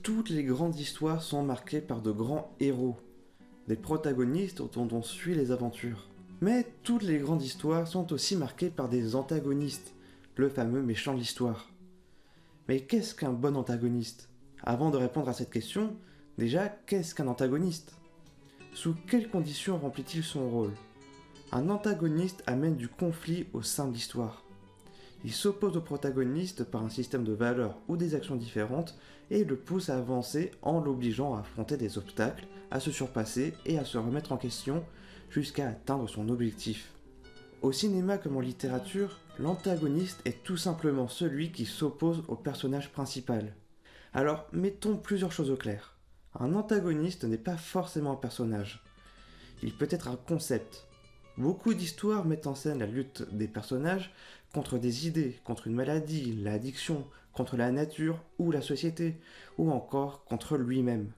Toutes les grandes histoires sont marquées par de grands héros, des protagonistes dont on suit les aventures. Mais toutes les grandes histoires sont aussi marquées par des antagonistes, le fameux méchant de l'histoire. Mais qu'est-ce qu'un bon antagoniste? Avant de répondre à cette question, déjà, qu'est-ce qu'un antagoniste? Sous quelles conditions remplit-il son rôle? Un antagoniste amène du conflit au sein de l'histoire. Il s'oppose au protagoniste par un système de valeurs ou des actions différentes et le pousse à avancer en l'obligeant à affronter des obstacles, à se surpasser et à se remettre en question jusqu'à atteindre son objectif. Au cinéma comme en littérature, l'antagoniste est tout simplement celui qui s'oppose au personnage principal. Alors, mettons plusieurs choses au clair. Un antagoniste n'est pas forcément un personnage. Il peut être un concept. Beaucoup d'histoires mettent en scène la lutte des personnages contre des idées, contre une maladie, l'addiction, contre la nature ou la société, ou encore contre lui-même.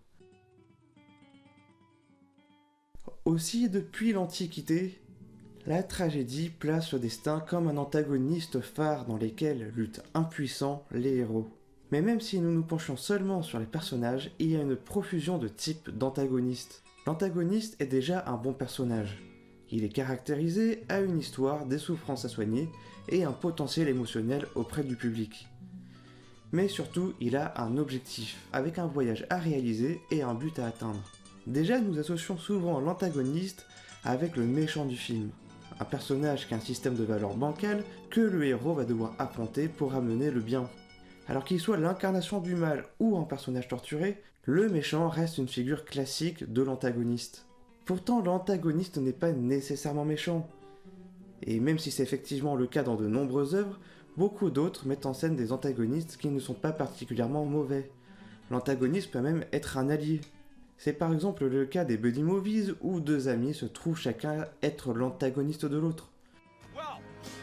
Aussi, depuis l'Antiquité, la tragédie place le destin comme un antagoniste phare dans lesquels luttent impuissants les héros. Mais même si nous nous penchons seulement sur les personnages, il y a une profusion de types d'antagonistes. L'antagoniste est déjà un bon personnage. Il est caractérisé, a une histoire, des souffrances à soigner et un potentiel émotionnel auprès du public. Mais surtout, il a un objectif, avec un voyage à réaliser et un but à atteindre. Déjà, nous associons souvent l'antagoniste avec le méchant du film. Un personnage qui a un système de valeurs bancales que le héros va devoir affronter pour amener le bien. Alors qu'il soit l'incarnation du mal ou un personnage torturé, le méchant reste une figure classique de l'antagoniste. Pourtant, l'antagoniste n'est pas nécessairement méchant. Et même si c'est effectivement le cas dans de nombreuses œuvres, beaucoup d'autres mettent en scène des antagonistes qui ne sont pas particulièrement mauvais. L'antagoniste peut même être un allié. C'est par exemple le cas des buddy movies où deux amis se trouvent chacun être l'antagoniste de l'autre. Well,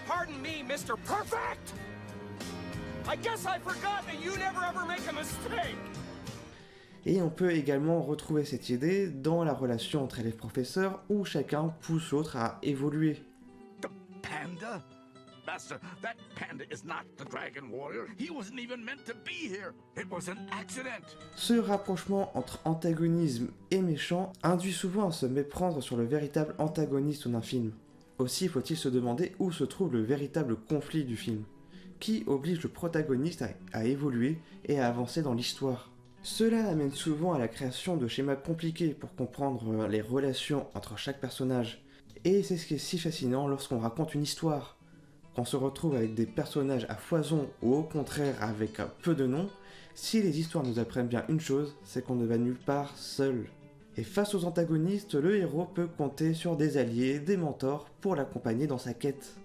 pardon me, Mr. Perfect! I guess I forgot that you never ever make a mistake! Et on peut également retrouver cette idée dans la relation entre élèves-professeurs où chacun pousse l'autre à évoluer. The panda? Master, that panda is not the Dragon Warrior. He wasn't even meant to be here. It was an accident. Ce rapprochement entre antagonisme et méchant induit souvent à se méprendre sur le véritable antagoniste d'un film. Aussi faut-il se demander où se trouve le véritable conflit du film, qui oblige le protagoniste à évoluer et à avancer dans l'histoire. Cela amène souvent à la création de schémas compliqués pour comprendre les relations entre chaque personnage. Et c'est ce qui est si fascinant lorsqu'on raconte une histoire. Qu'on se retrouve avec des personnages à foison ou au contraire avec peu de noms, si les histoires nous apprennent bien une chose, c'est qu'on ne va nulle part seul. Et face aux antagonistes, le héros peut compter sur des alliés, des mentors pour l'accompagner dans sa quête.